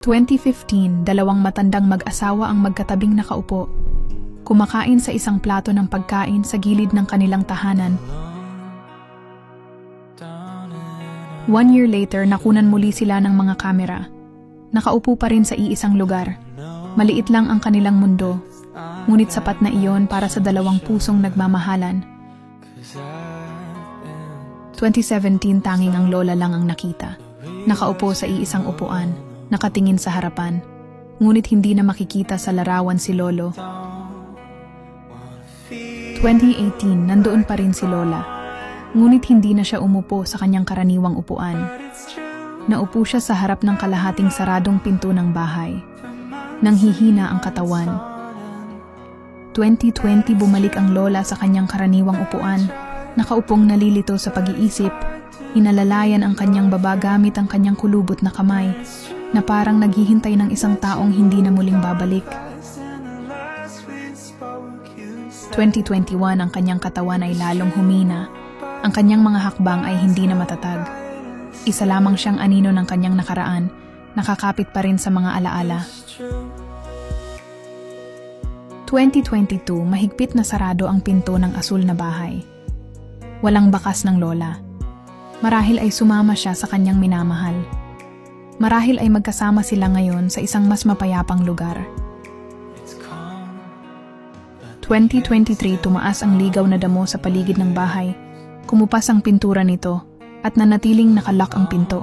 2015, dalawang matandang mag-asawa ang magkatabing nakaupo, kumakain sa isang plato ng pagkain sa gilid ng kanilang tahanan. 1 year later, nakunan muli sila ng mga kamera. Nakaupo pa rin sa iisang lugar. Maliit lang ang kanilang mundo, ngunit sapat na iyon para sa dalawang pusong nagmamahalan. 2017, tanging ang lola lang ang nakita. Nakaupo sa iisang upuan, nakatingin sa harapan, ngunit hindi na makikita sa larawan si lolo. 2018, nandoon pa rin si lola, ngunit hindi na siya umupo sa kanyang karaniwang upuan. Naupo siya sa harap ng kalahating saradong pinto ng bahay. Nanghihina ang katawan. 2020, bumalik ang lola sa kanyang karaniwang upuan. Nakaupong nalilito sa pag-iisip. Inalalayan ang kanyang baba gamit ang kanyang kulubot na kamay, na parang naghihintay ng isang taong hindi na muling babalik. 2021, ang kanyang katawan ay lalong humina. Ang kanyang mga hakbang ay hindi na matatag. Isa lamang siyang anino ng kanyang nakaraan, nakakapit pa rin sa mga alaala. 2022, mahigpit na sarado ang pinto ng asul na bahay. Walang bakas ng lola. Marahil ay sumama siya sa kanyang minamahal. Marahil ay magkasama sila ngayon sa isang mas mapayapang lugar. 2023, tumaas ang ligaw na damo sa paligid ng bahay. Kumupas ang pintura nito at nanatiling nakalock ang pinto.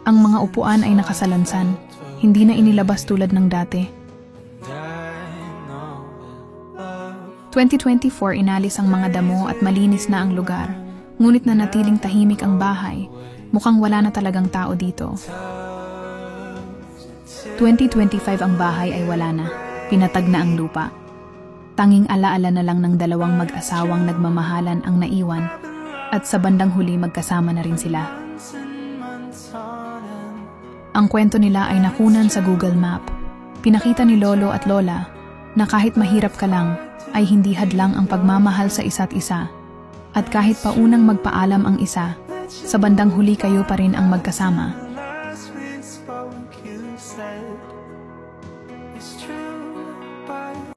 Ang mga upuan ay nakasalansan, hindi na inilabas tulad ng dati. 2024, inalis ang mga damo at malinis na ang lugar, ngunit nanatiling tahimik ang bahay. Mukhang wala na talagang tao dito. 2025, ang bahay ay wala na, pinatag na ang lupa. Tanging alaala na lang ng dalawang mag-asawang nagmamahalan ang naiwan, at sa bandang huli magkasama na rin sila. Ang kwento nila ay nakunan sa Google Map. Pinakita ni lolo at lola na kahit mahirap ka lang, ay hindi hadlang ang pagmamahal sa isa't isa. At kahit paunang magpaalam ang isa, sa bandang huli kayo pa rin ang magkasama.